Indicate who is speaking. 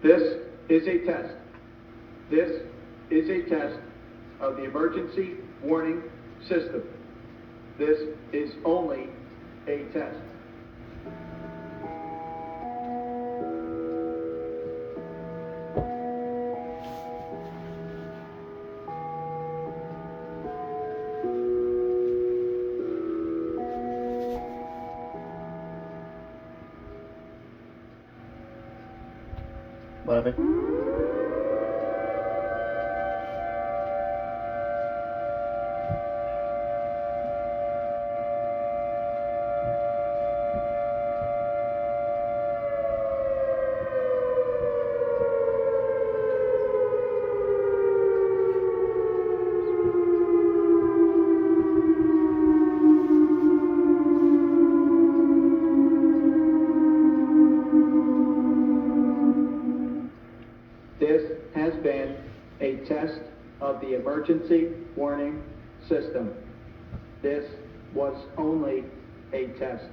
Speaker 1: This is a test. This is a test of the emergency warning system. This is only a test.
Speaker 2: Bakit?
Speaker 1: This has been a test of the emergency warning system. This was only a test.